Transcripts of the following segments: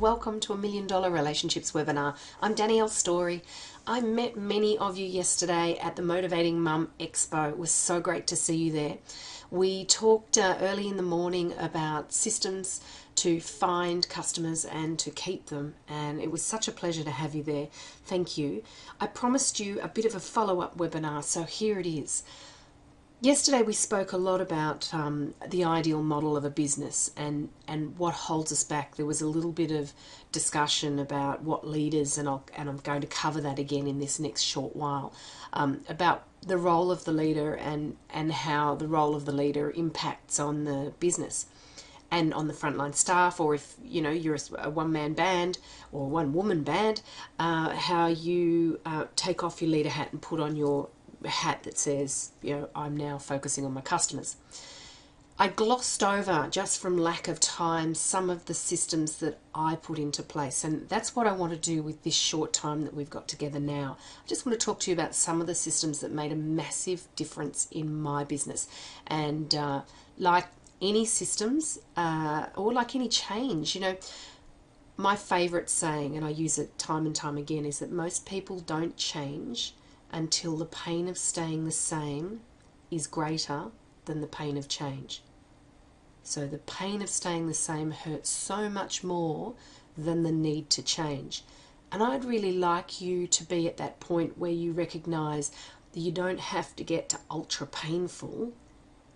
Welcome to a $1 Million Relationships webinar. I'm Danielle Story. I met many of you yesterday at the Motivating Mum Expo. It was so great to see you there. We talked early in the morning about systems to find customers and to keep them, and it was such a pleasure to have you there. Thank you. I promised you a bit of a follow-up webinar, so here it is. Yesterday we spoke a lot about the ideal model of a business and what holds us back. There was a little bit of discussion about what leaders, and I'm going to cover that again in this next short while, about the role of the leader and how the role of the leader impacts on the business and on the frontline staff, or if you're a one-man band or one-woman band, how you take off your leader hat and put on your hat that says, I'm now focusing on my customers. I glossed over, just from lack of time, some of the systems that I put into place, and that's what I want to do with this short time that we've got together now. I just want to talk to you about some of the systems that made a massive difference in my business, and like any systems or like any change, my favorite saying, and I use it time and time again, is that most people don't change until the pain of staying the same is greater than the pain of change. So the pain of staying the same hurts so much more than the need to change. And I'd really like you to be at that point where you recognize that you don't have to get to ultra painful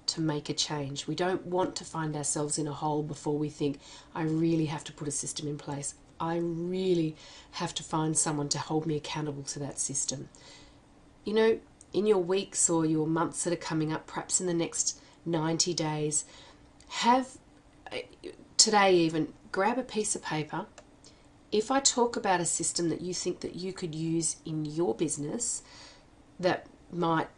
to make a change. We don't want to find ourselves in a hole before we think, I really have to put a system in place. I really have to find someone to hold me accountable to that system. In your weeks or your months that are coming up, perhaps in the next 90 days, today even, grab a piece of paper. If I talk about a system that you think that you could use in your business that might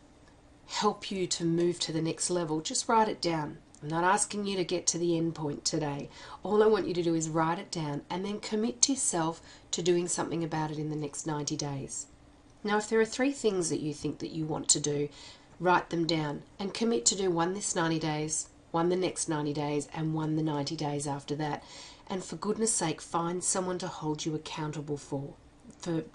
help you to move to the next level, just write it down. I'm not asking you to get to the end point today. All I want you to do is write it down and then commit to yourself to doing something about it in the next 90 days. Now, if there are 3 things that you think that you want to do, write them down and commit to do one this 90 days, one the next 90 days, and one the 90 days after that. And for goodness sake, find someone to hold you accountable for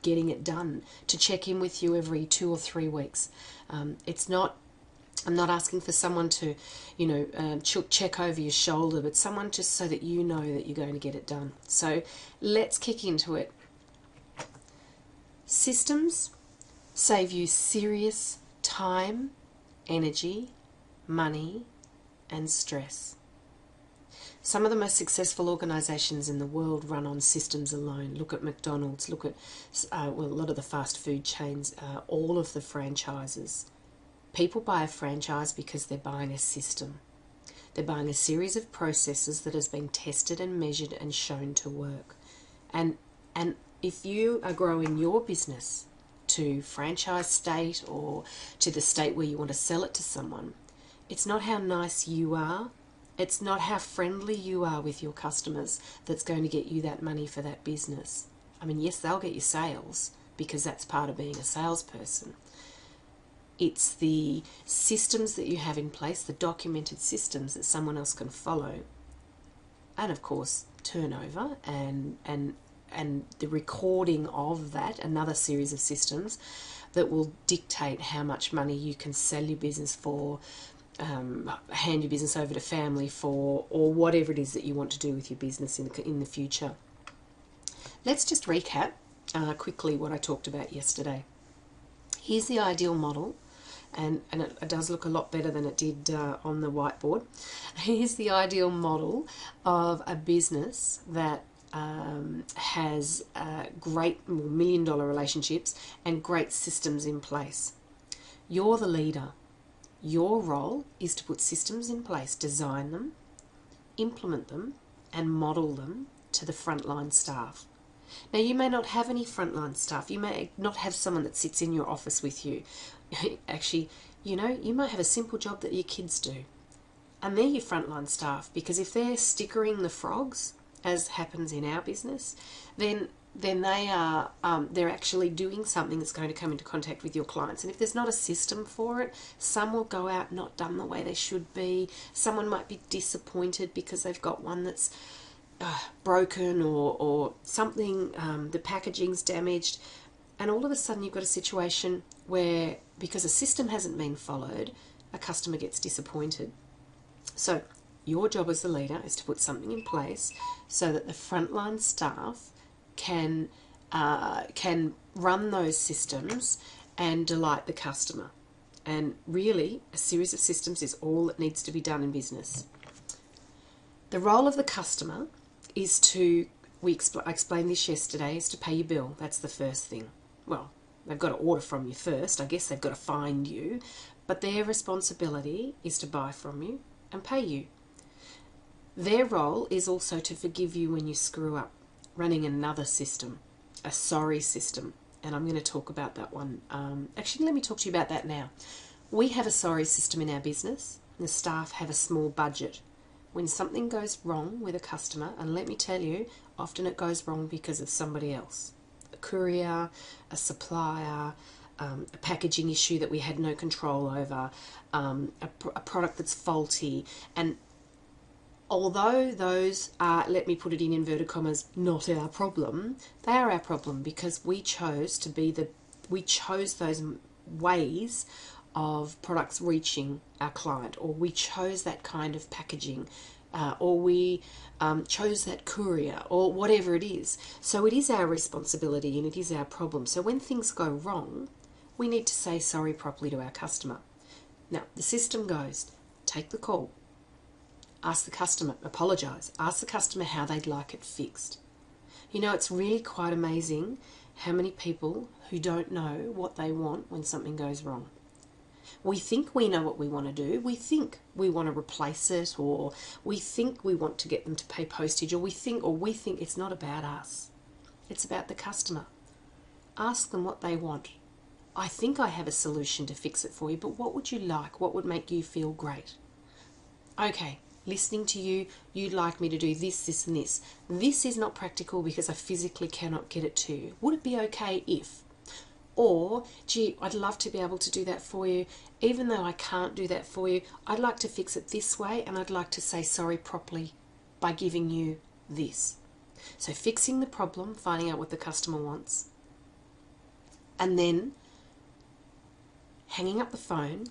getting it done, to check in with you every 2 or 3 weeks. I'm not asking for someone to, check over your shoulder, but someone just so that you know that you're going to get it done. So let's kick into it. Systems save you serious time, energy, money, and stress. Some of the most successful organisations in the world run on systems alone. Look at McDonald's, look at a lot of the fast food chains, all of the franchises. People buy a franchise because they're buying a system. They're buying a series of processes that has been tested and measured and shown to work. And if you are growing your business to franchise state or to the state where you want to sell it to someone, it's not how nice you are, it's not how friendly you are with your customers that's going to get you that money for that business. I mean, yes, they'll get you sales because that's part of being a salesperson. It's the systems that you have in place, the documented systems that someone else can follow, and of course turnover and the recording of that, another series of systems that will dictate how much money you can sell your business for, hand your business over to family for, or whatever it is that you want to do with your business in the future. Let's just recap quickly what I talked about yesterday. Here's the ideal model, and it does look a lot better than it did on the whiteboard. Here's the ideal model of a business that has great $1 million relationships and great systems in place. You're the leader. Your role is to put systems in place, design them, implement them, and model them to the frontline staff. Now, you may not have any frontline staff. You may not have someone that sits in your office with you. Actually, you might have a simple job that your kids do. And they're your frontline staff, because if they're stickering the frogs, as happens in our business, then they are they're actually doing something that's going to come into contact with your clients. And if there's not a system for it, some will go out not done the way they should be. Someone might be disappointed because they've got one that's broken or something, the packaging's damaged, and all of a sudden you've got a situation where, because a system hasn't been followed, a customer gets disappointed. So your job as the leader is to put something in place so that the frontline staff can run those systems and delight the customer. And really, a series of systems is all that needs to be done in business. The role of the customer is to, I explained this yesterday, is to pay your bill. That's the first thing. Well, they've got to order from you first. I guess they've got to find you. But their responsibility is to buy from you and pay you. Their role is also to forgive you when you screw up, running another system, a sorry system. And I'm going to talk about that one. Actually, let me talk to you about that now. We have a sorry system in our business. And the staff have a small budget. When something goes wrong with a customer, and let me tell you, often it goes wrong because of somebody else. A courier, a supplier, a packaging issue that we had no control over, a product that's faulty. And although those are, let me put it in inverted commas, not our problem, they are our problem because we chose those ways of products reaching our client, or we chose that kind of packaging, or we chose that courier, or whatever it is. So it is our responsibility and it is our problem. So when things go wrong, we need to say sorry properly to our customer. Now, the system goes, take the call, ask the customer, apologise, ask the customer how they'd like it fixed. You know, it's really quite amazing how many people who don't know what they want when something goes wrong. We think we know what we want to do. We think we want to replace it, or we think we want to get them to pay postage, or we think it's not about us. It's about the customer. Ask them what they want. I think I have a solution to fix it for you, but what would you like? What would make you feel great? Okay, listening to you, you'd like me to do this, this and this. This is not practical because I physically cannot get it to you. Would it be okay if? Or, gee, I'd love to be able to do that for you. Even though I can't do that for you, I'd like to fix it this way, and I'd like to say sorry properly by giving you this. So fixing the problem, finding out what the customer wants, and then hanging up the phone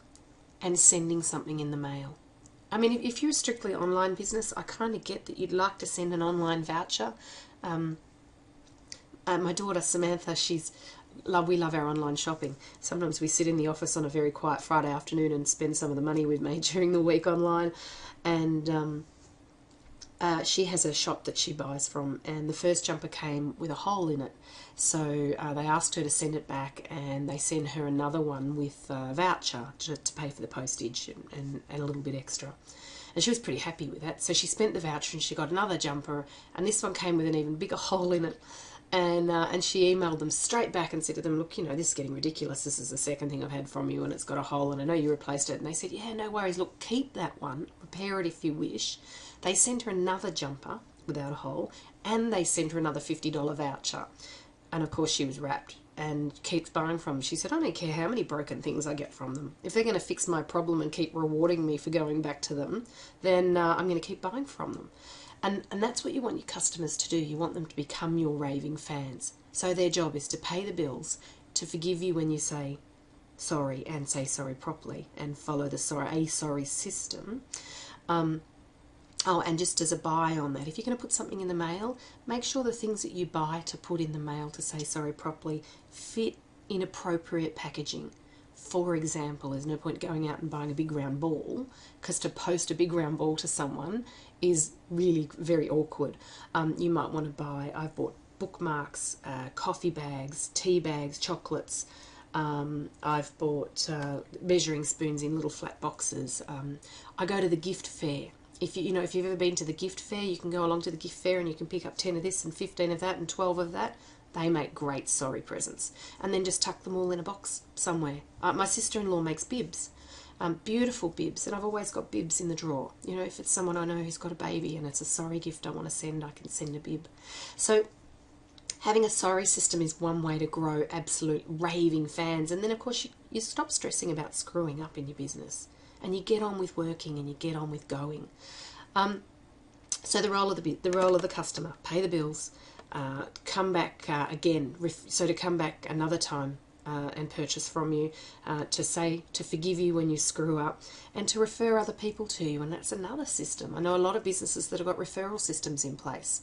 and sending something in the mail. I mean, if you're a strictly online business, I kind of get that you'd like to send an online voucher. My daughter Samantha, we love our online shopping. Sometimes we sit in the office on a very quiet Friday afternoon and spend some of the money we've made during the week online. And she has a shop that she buys from, and the first jumper came with a hole in it. So they asked her to send it back, and they sent her another one with a voucher to pay for the postage and a little bit extra. And she was pretty happy with that. So she spent the voucher and she got another jumper, and this one came with an even bigger hole in it. And she emailed them straight back and said to them, look, you know, this is getting ridiculous. This is the second thing I've had from you and it's got a hole, and I know you replaced it. And they said, yeah, no worries. Look, keep that one. Repair it if you wish. They sent her another jumper without a hole, and they sent her another $50 voucher. And of course she was wrapped and keeps buying from them. She said, I don't care how many broken things I get from them. If they're going to fix my problem and keep rewarding me for going back to them, then I'm going to keep buying from them. And that's what you want your customers to do. You want them to become your raving fans. So their job is to pay the bills, to forgive you when you say sorry and say sorry properly and follow the sorry system. And just as a buy on that, if you're going to put something in the mail, make sure the things that you buy to put in the mail to say sorry properly fit in appropriate packaging. For example, there's no point going out and buying a big round ball, because to post a big round ball to someone is really very awkward. You might want to buy, I've bought bookmarks, coffee bags, tea bags, chocolates. I've bought measuring spoons in little flat boxes. I go to the gift fair. If you've ever been to the gift fair, you can go along to the gift fair and you can pick up 10 of this and 15 of that and 12 of that. They make great sorry presents. And then just tuck them all in a box somewhere. My sister-in-law makes bibs, beautiful bibs, and I've always got bibs in the drawer. You know, if it's someone I know who's got a baby and it's a sorry gift I want to send, I can send a bib. So having a sorry system is one way to grow absolute raving fans. And then, of course, you stop stressing about screwing up in your business. And you get on with working and you get on with going. So the role of the customer: pay the bills, come back again. So to come back another time and purchase from you, to forgive you when you screw up, and to refer other people to you. And that's another system. I know a lot of businesses that have got referral systems in place,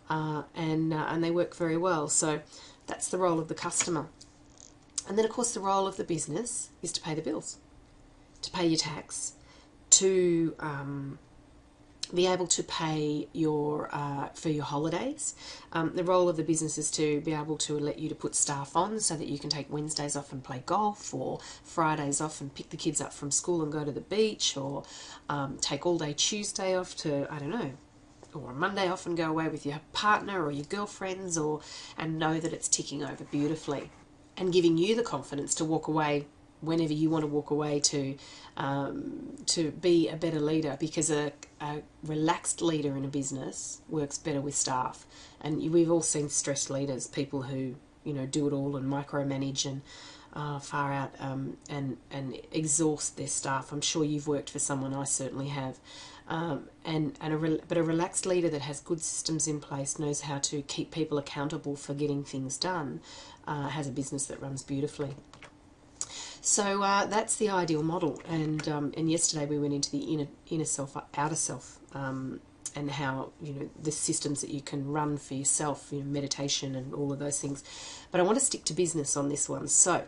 and they work very well. So that's the role of the customer. And then, of course, the role of the business is to pay the bills, to pay your tax, to be able to pay your for your holidays. The role of the business is to be able to let you to put staff on so that you can take Wednesdays off and play golf, or Fridays off and pick the kids up from school and go to the beach, or take all day Tuesday off to, I don't know, or a Monday off and go away with your partner or your girlfriends, and know that it's ticking over beautifully, and giving you the confidence to walk away whenever you want to walk away to be a better leader, because a relaxed leader in a business works better with staff. And we've all seen stressed leaders, people who do it all and micromanage and far out and exhaust their staff. I'm sure you've worked for someone. I certainly have. But a relaxed leader that has good systems in place, knows how to keep people accountable for getting things done, has a business that runs beautifully. So that's the ideal model. And yesterday we went into the inner self, outer self, and how the systems that you can run for yourself, meditation and all of those things. But I want to stick to business on this one. So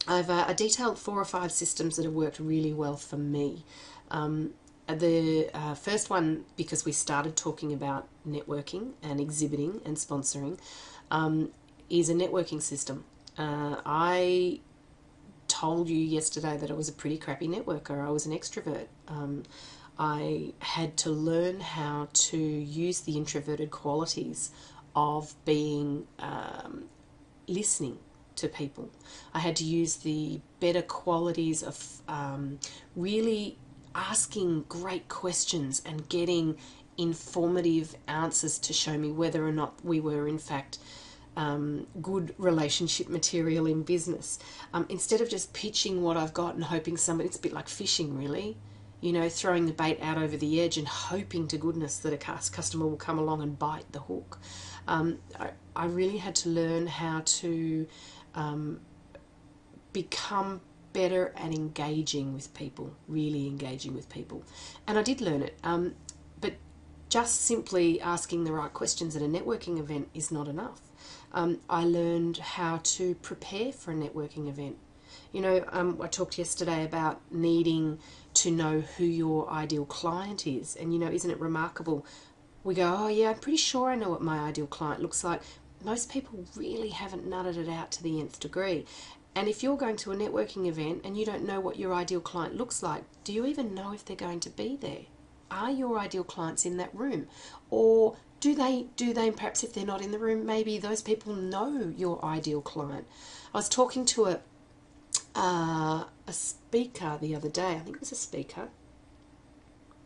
I've detailed 4 or 5 systems that have worked really well for me. The first one, because we started talking about networking and exhibiting and sponsoring, is a networking system. I told you yesterday that I was a pretty crappy networker. I was an extrovert. I had to learn how to use the introverted qualities of being listening to people. I had to use the better qualities of really asking great questions and getting informative answers to show me whether or not we were in fact good relationship material in business. Instead of just pitching what I've got and hoping somebody, it's a bit like fishing really, throwing the bait out over the edge and hoping to goodness that a customer will come along and bite the hook. I really had to learn how to become better at engaging with people, really engaging with people. And I did learn it, but just simply asking the right questions at a networking event is not enough. I learned how to prepare for a networking event. I talked yesterday about needing to know who your ideal client is. And, isn't it remarkable? We go, oh yeah, I'm pretty sure I know what my ideal client looks like. Most people really haven't nutted it out to the nth degree. And if you're going to a networking event and you don't know what your ideal client looks like, do you even know if they're going to be there? Are your ideal clients in that room? Or do they, perhaps if they're not in the room, maybe those people know your ideal client? I was talking to a speaker the other day. I think it was a speaker.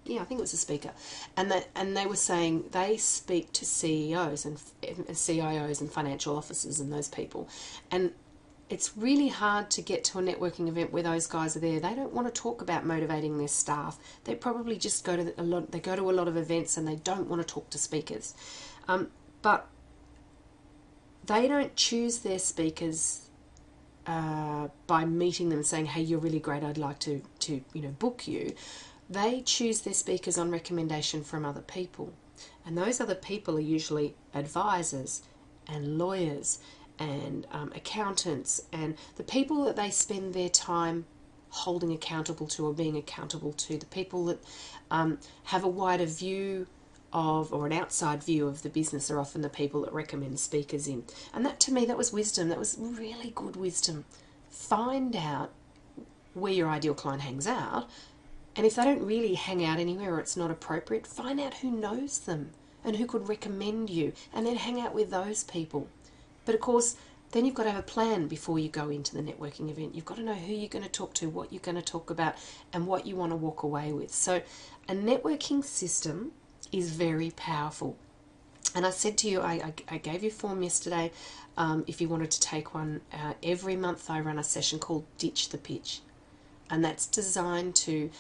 Yeah, I think it was a speaker. And they were saying they speak to CEOs and CIOs and financial officers and those people. And it's really hard to get to a networking event where those guys are there. They don't want to talk about motivating their staff. They probably just go to a lot of events and they don't want to talk to speakers. But they don't choose their speakers by meeting them and saying, hey, you're really great, I'd like to book you. They choose their speakers on recommendation from other people. And those other people are usually advisors and lawyers and accountants, and the people that they spend their time holding accountable to or being accountable to, the people that have a wider view of, or an outside view of the business, are often the people that recommend speakers in. And that, to me, that was wisdom. That was really good wisdom. Find out where your ideal client hangs out, and if they don't really hang out anywhere or it's not appropriate, find out who knows them and who could recommend you, and then hang out with those people. But of course, then you've got to have a plan before you go into the networking event. You've got to know who you're going to talk to, what you're going to talk about, and what you want to walk away with. So a networking system is very powerful. And I said to you, I gave you a form yesterday, if you wanted to take one. Every month I run a session called Ditch the Pitch. And that's designed to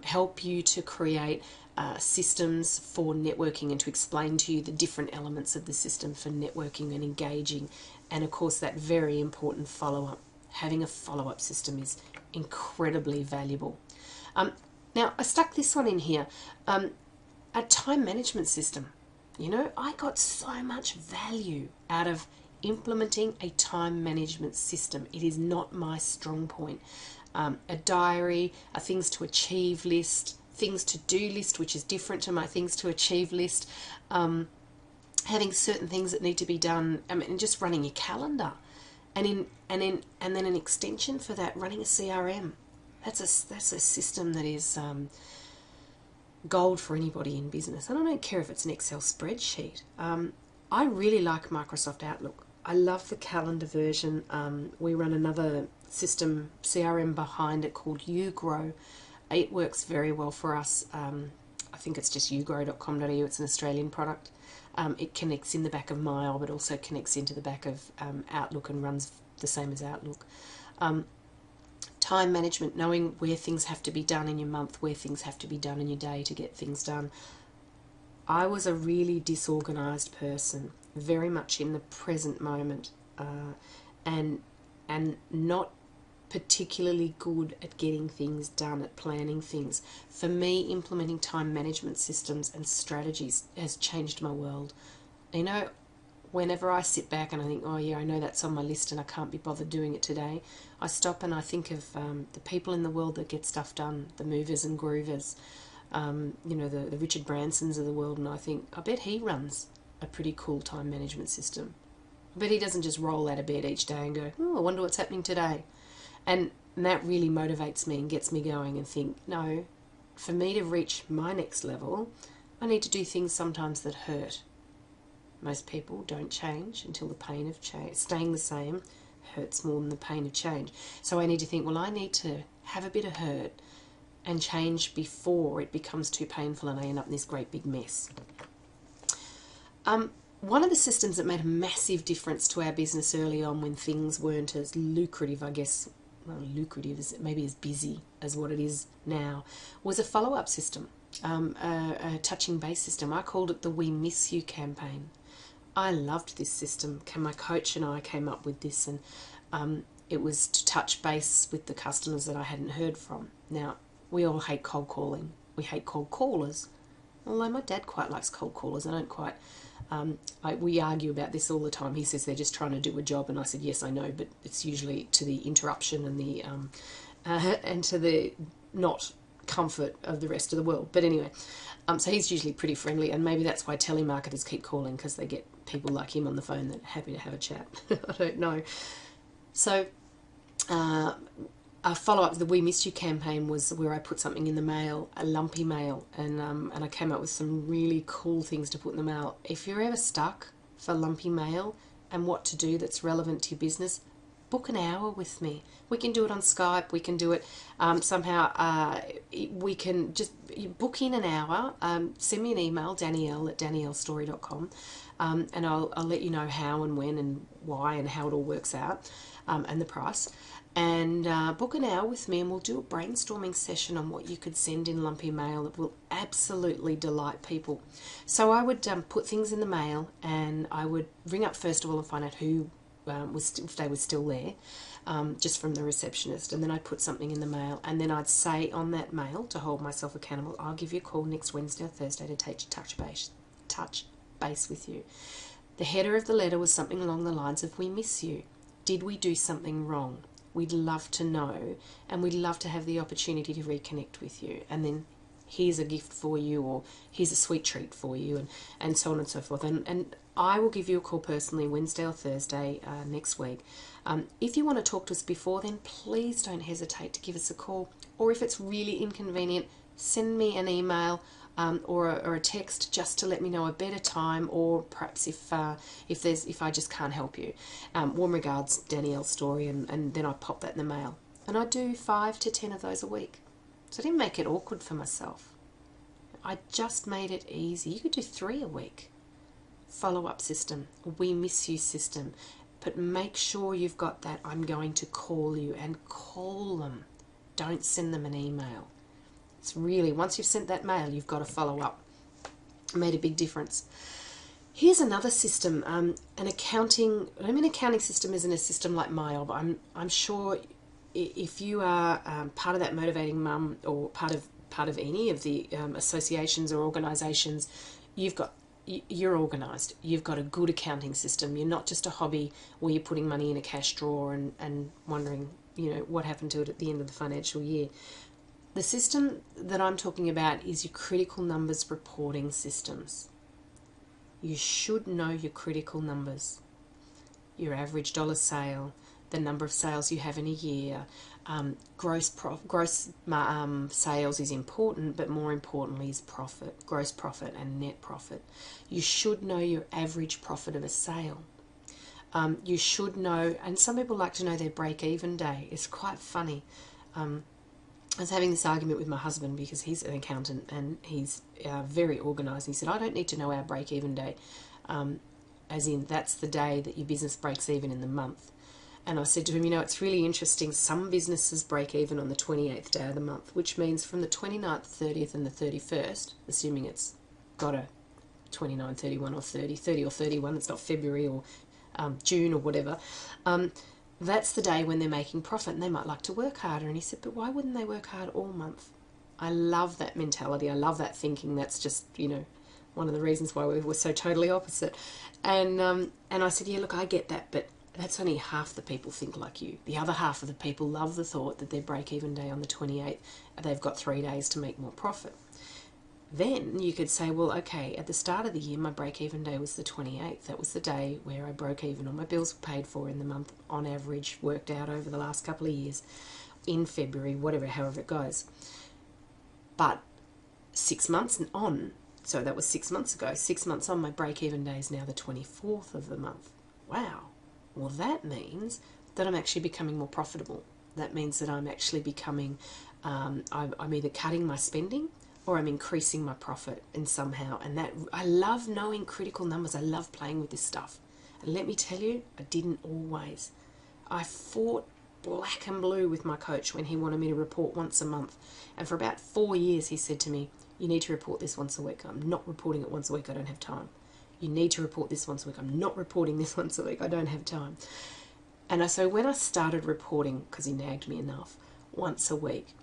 help you to create systems for networking and to explain to you the different elements of the system for networking and engaging. And of course, that very important follow-up. Having a follow-up system is incredibly valuable. Now, I stuck this one in here. A time management system. You know, I got so much value out of implementing a time management system. It is not my strong point. A diary, a things to achieve list, things to do list, which is different to my things to achieve list. Having certain things that need to be done. I mean, just running your calendar, and then an extension for that, running a CRM. That's a system that is gold for anybody in business. And I don't care if it's an Excel spreadsheet. I really like Microsoft Outlook. I love the calendar version. We run another system, CRM behind it called uGrow. It works very well for us. I think it's just ugrow.com.au. It's an Australian product. It connects in the back of Mail, but also connects into the back of Outlook and runs the same as Outlook. Time management, knowing where things have to be done in your month, where things have to be done in your day to get things done. I was a really disorganized person, very much in the present moment, and not particularly good at getting things done, at planning things. For me, implementing time management systems and strategies has changed my world. You know, whenever I sit back and I think, oh yeah, I know that's on my list and I can't be bothered doing it today, I stop and I think of the people in the world that get stuff done, the movers and groovers, you know, the Richard Bransons of the world, and I think, I bet he runs a pretty cool time management system. I bet he doesn't just roll out of bed each day and go, oh, I wonder what's happening today. And that really motivates me and gets me going and think, no, for me to reach my next level, I need to do things sometimes that hurt. Most people don't change until the pain of change, staying the same, hurts more than the pain of change. So I need to think, well, I need to have a bit of hurt and change before it becomes too painful and I end up in this great big mess. One of the systems that made a massive difference to our business early on when things weren't as lucrative, I guess, well, lucrative is maybe as busy as what it is now, was a follow-up system, a touching base system. I called it the We Miss You campaign. I loved this system. My coach and I came up with this, and it was to touch base with the customers that I hadn't heard from. Now, we all hate cold calling. We hate cold callers. Although my dad quite likes cold callers. I don't quite. We argue about this all the time. He says they're just trying to do a job, and I said, yes, I know, but it's usually to the interruption and the and to the not comfort of the rest of the world. But anyway, so he's usually pretty friendly, and maybe that's why telemarketers keep calling, because they get people like him on the phone that are happy to have a chat. I don't know. So a follow-up to the We Missed You campaign was where I put something in the mail, a lumpy mail, and I came up with some really cool things to put in the mail. If you're ever stuck for lumpy mail and what to do that's relevant to your business, book an hour with me. We can do it on Skype. We can do it somehow. We can just book in an hour. Send me an email, danielle@daniellestory.com, and I'll let you know how and when and why and how it all works out, and the price. And book an hour with me, and we'll do a brainstorming session on what you could send in lumpy mail that will absolutely delight people. So I would put things in the mail, and I would ring up first of all and find out who if they were still there, just from the receptionist, and then I'd put something in the mail, and then I'd say on that mail, to hold myself accountable, I'll give you a call next Wednesday or Thursday to touch base with you. The header of the letter was something along the lines of, we miss you. Did we do something wrong? We'd love to know, and we'd love to have the opportunity to reconnect with you. And then here's a gift for you, or here's a sweet treat for you, and so on and so forth. And I will give you a call personally Wednesday or Thursday next week. If you want to talk to us before then, please don't hesitate to give us a call. Or if it's really inconvenient, send me an email or a text just to let me know a better time, or perhaps if I just can't help you. Warm regards, Danielle Story, and then I pop that in the mail. And I do 5 to 10 of those a week. So I didn't make it awkward for myself. I just made it easy. You could do 3 a week. Follow-up system, We Miss You system. But make sure you've got that I'm going to call you, and call them. Don't send them an email. It's really, once you've sent that mail, you've got to follow up. It made a big difference. Here's another system, an accounting. I mean, accounting system isn't a system like MyOb. I'm sure if you are part of that Motivating Mum, or part of any of the associations or organisations, you're organised. You've got a good accounting system. You're not just a hobby where you're putting money in a cash drawer and wondering, what happened to it at the end of the financial year. The system that I'm talking about is your critical numbers reporting systems. You should know your critical numbers, your average dollar sale, the number of sales you have in a year. Gross sales is important, but more importantly is profit, gross profit and net profit. You should know your average profit of a sale. You should know, and some people like to know their break-even day. It's quite funny. I was having this argument with my husband because he's an accountant and he's very organised. He said, I don't need to know our break-even day, as in that's the day that your business breaks even in the month. And I said to him, it's really interesting. Some businesses break even on the 28th day of the month, which means from the 29th, 30th and the 31st, assuming it's got a 29, 31 or 30 or 31, it's not February or June or whatever, that's the day when they're making profit, and they might like to work harder. And he said, but why wouldn't they work hard all month? I love that mentality. I love that thinking. That's just, one of the reasons why we were so totally opposite. And I said, yeah, look, I get that, but that's only half the people think like you. The other half of the people love the thought that their break-even day on the 28th, they've got 3 days to make more profit. Then you could say, well, okay, at the start of the year, my break-even day was the 28th. That was the day where I broke even. All my bills were paid for in the month, on average, worked out over the last couple of years, in February, however it goes. But 6 months on, so that was 6 months ago, 6 months on, my break-even day is now the 24th of the month. Wow. Well, that means that I'm actually becoming more profitable. That means that I'm actually becoming, I'm either cutting my spending or I'm increasing my profit in somehow. And that, I love knowing critical numbers. I love playing with this stuff. And let me tell you, I didn't always. I fought black and blue with my coach when he wanted me to report once a month. And for about 4 years, he said to me, you need to report this once a week. I'm not reporting it once a week. I don't have time. You need to report this once a week. I'm not reporting this once a week. I don't have time. And so when I started reporting, because he nagged me enough, once a week,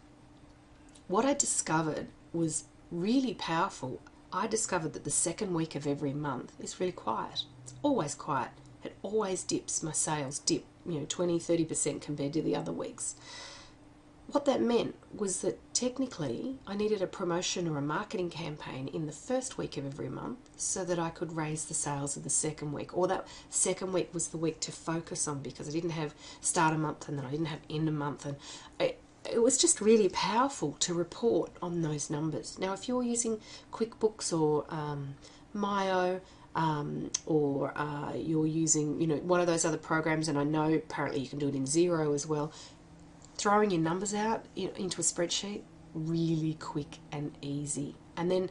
what I discovered was really powerful. I discovered that the second week of every month is really quiet. It's always quiet. It always dips. My sales dip, 20, 30% compared to the other weeks. What that meant was that technically I needed a promotion or a marketing campaign in the first week of every month so that I could raise the sales of the second week. Or that second week was the week to focus on, because I didn't have start a month and then I didn't have end a month. And it was just really powerful to report on those numbers. Now, if you're using QuickBooks or Myo, or you're using, one of those other programs, and I know apparently you can do it in Xero as well, throwing your numbers out into a spreadsheet, really quick and easy. And then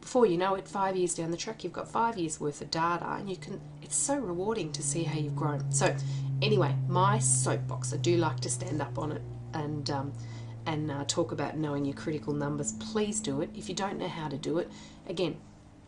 before you know it, 5 years down the track, you've got 5 years worth of data, and it's so rewarding to see how you've grown. So anyway, my soapbox, I do like to stand up on it and talk about knowing your critical numbers. Please do it. If you don't know how to do it, again,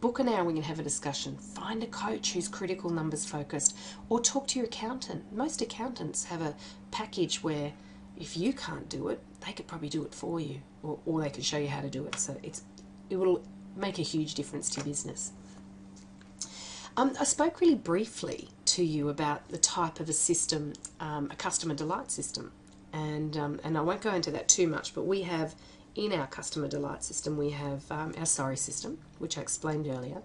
book an hour, we can have a discussion. Find a coach who's critical numbers focused, or talk to your accountant. Most accountants have a package where if you can't do it, they could probably do it for you, or they could show you how to do it. So it will make a huge difference to your business. I spoke really briefly to you about the type of a system, a customer delight system. And I won't go into that too much, but we have in our customer delight system, we have our sorry system, which I explained earlier.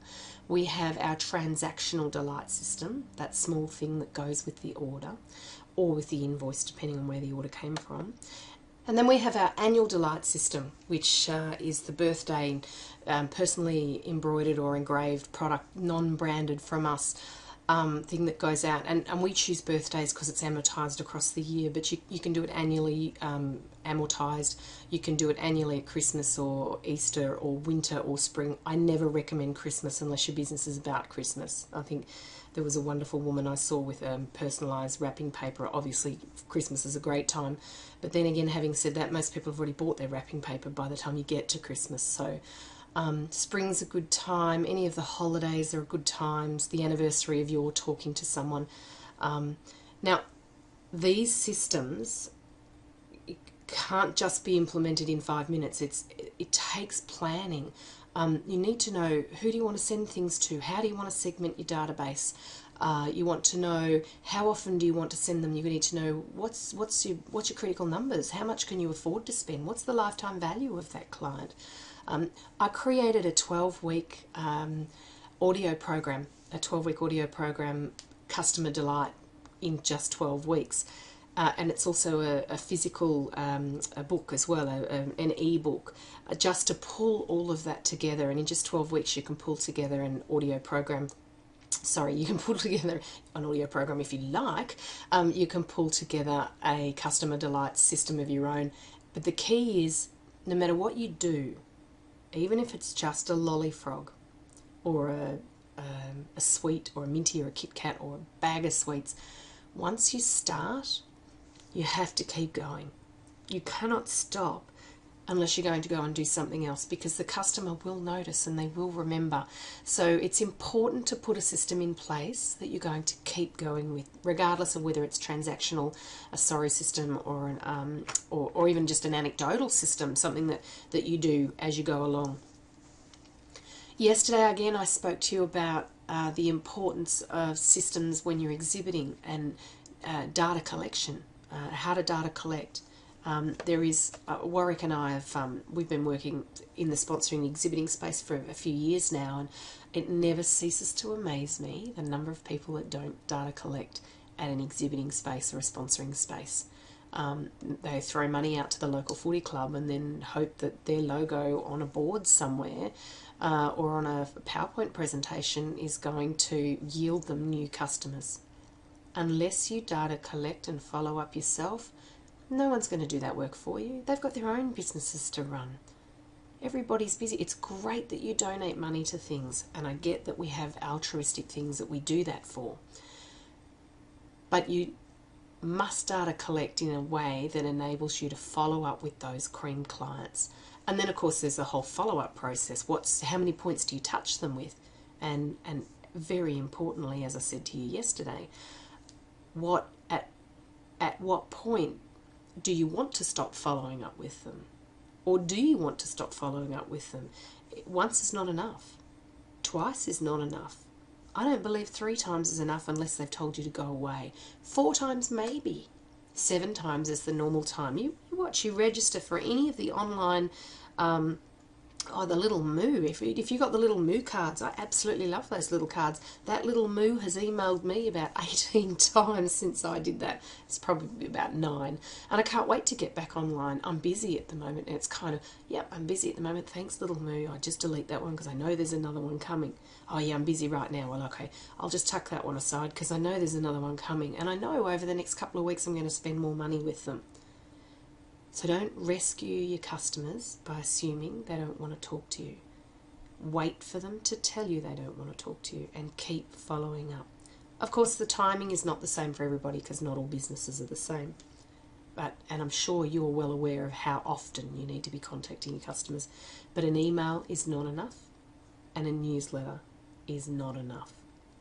We have our transactional delight system, that small thing that goes with the order or with the invoice, depending on where the order came from. And then we have our annual delight system, which is the birthday personally embroidered or engraved product, non-branded from us, thing that goes out, and we choose birthdays because it's amortized across the year, but you can do it annually, amortized. You can do it annually at Christmas or Easter or winter or spring. I never recommend Christmas unless your business is about Christmas. I think there was a wonderful woman I saw with personalised wrapping paper. Obviously Christmas is a great time, but then again, having said that, most people have already bought their wrapping paper by the time you get to Christmas. So spring's a good time. Any of the holidays are good times. The anniversary of your talking to someone. Now, these systems can't just be implemented in 5 minutes. It takes planning. You need to know, who do you want to send things to? How do you want to segment your database? You want to know, how often do you want to send them? You need to know what's your critical numbers. How much can you afford to spend? What's the lifetime value of that client? I created a 12-week audio program, Customer Delight, in just 12 weeks. And it's also a physical a book as well, an e-book, just to pull all of that together. And in just 12 weeks, you can pull together an audio program. Sorry, you can pull together an audio program if you like. You can pull together a Customer Delight system of your own. But the key is, no matter what you do, even if it's just a lolly frog or a sweet or a minty or a Kit Kat or a bag of sweets, once you start, you have to keep going. You cannot stop unless you're going to go and do something else, because the customer will notice and they will remember. So it's important to put a system in place that you're going to keep going with, regardless of whether it's transactional, a sorry system, or an or even just an anecdotal system, something that you do as you go along. Yesterday, again, I spoke to you about the importance of systems when you're exhibiting, and data collection, how to data collect. There is, Warwick and I have, we've been working in the sponsoring exhibiting space for a few years now, and it never ceases to amaze me the number of people that don't data collect at an exhibiting space or a sponsoring space. They throw money out to the local footy club and then hope that their logo on a board somewhere or on a PowerPoint presentation is going to yield them new customers. Unless you data collect and follow up yourself, no one's going to do that work for you. They've got their own businesses to run. Everybody's busy. It's great that you donate money to things, and I get that we have altruistic things that we do that for. But you must data collect in a way that enables you to follow up with those cream clients. And then, of course, there's the whole follow-up process. How many points do you touch them with? And very importantly, as I said to you yesterday, at what point do you want to stop following up with them? Or do you want to stop following up with them? Once is not enough. Twice is not enough. I don't believe 3 times is enough unless they've told you to go away. 4 times maybe. 7 times is the normal time. You register for any of the online the little moo. If you got the little moo cards, I absolutely love those little cards. That little moo has emailed me about 18 times since I did that. It's probably about 9. And I can't wait to get back online. I'm busy at the moment. And it's kind of, yep, I'm busy at the moment. Thanks, little moo. I just delete that one because I know there's another one coming. Oh, yeah, I'm busy right now. Well, okay, I'll just tuck that one aside because I know there's another one coming. And I know over the next couple of weeks I'm going to spend more money with them. So don't rescue your customers by assuming they don't want to talk to you. Wait for them to tell you they don't want to talk to you and keep following up. Of course, the timing is not the same for everybody because not all businesses are the same. And I'm sure you're well aware of how often you need to be contacting your customers. But an email is not enough, and a newsletter is not enough.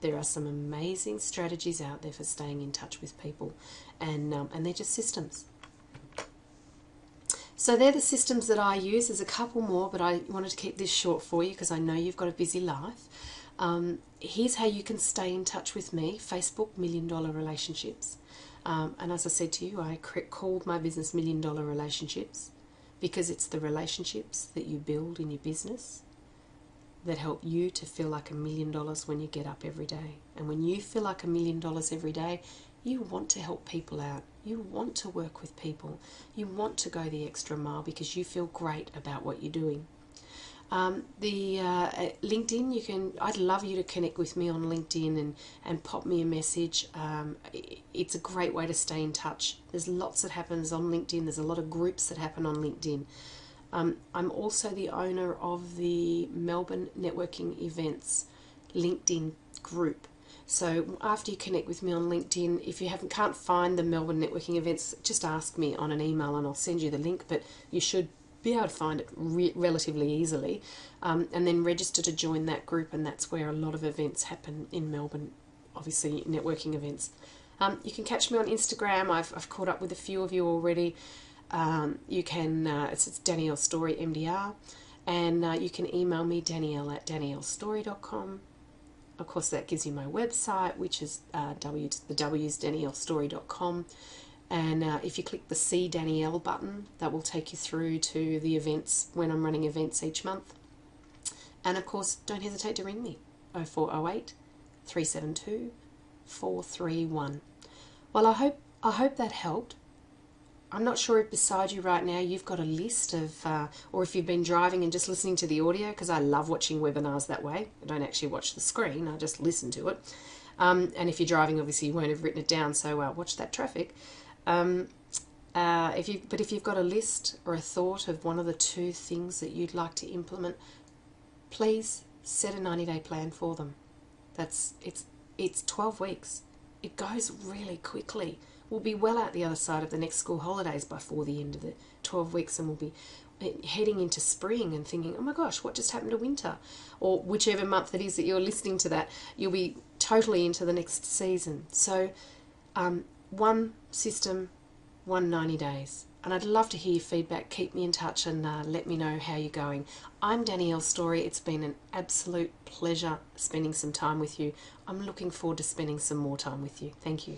There are some amazing strategies out there for staying in touch with people, and they're just systems. So they're the systems that I use. There's a couple more, but I wanted to keep this short for you because I know you've got a busy life. Here's how you can stay in touch with me. Facebook, $1 Million Relationships. And as I said to you, I called my business $1 Million Relationships because it's the relationships that you build in your business that help you to feel like $1 million when you get up every day. And when you feel like $1 million every day, you want to help people out. You want to work with people. You want to go the extra mile because you feel great about what you're doing. The LinkedIn, I'd love you to connect with me on LinkedIn and pop me a message. It's a great way to stay in touch. There's lots that happens on LinkedIn. There's a lot of groups that happen on LinkedIn. I'm also the owner of the Melbourne Networking Events LinkedIn group. So after you connect with me on LinkedIn, if you can't find the Melbourne Networking Events, just ask me on an email and I'll send you the link, but you should be able to find it relatively easily, and then register to join that group, and that's where a lot of events happen in Melbourne, obviously networking events. You can catch me on Instagram. I've caught up with a few of you already. You can, it's Danielle Story MDR, and you can email me danielle@daniellestory.com. Of course, that gives you my website, which is daniellestory.com. And if you click the See Danielle button, that will take you through to the events when I'm running events each month. And of course, don't hesitate to ring me, 0408 372 431. Well, I hope that helped. I'm not sure if beside you right now you've got a list of, or if you've been driving and just listening to the audio, because I love watching webinars that way. I don't actually watch the screen, I just listen to it. And if you're driving, obviously you won't have written it down, so watch that traffic. If you've got a list or a thought of one of the 2 things that you'd like to implement, please set a 90-day plan for them. It's 12 weeks. It goes really quickly. We'll be well out the other side of the next school holidays before the end of the 12 weeks, and we'll be heading into spring and thinking, oh my gosh, what just happened to winter? Or whichever month it is that you're listening to that, you'll be totally into the next season. So one system, 190 days. And I'd love to hear your feedback. Keep me in touch and let me know how you're going. I'm Danielle Story. It's been an absolute pleasure spending some time with you. I'm looking forward to spending some more time with you. Thank you.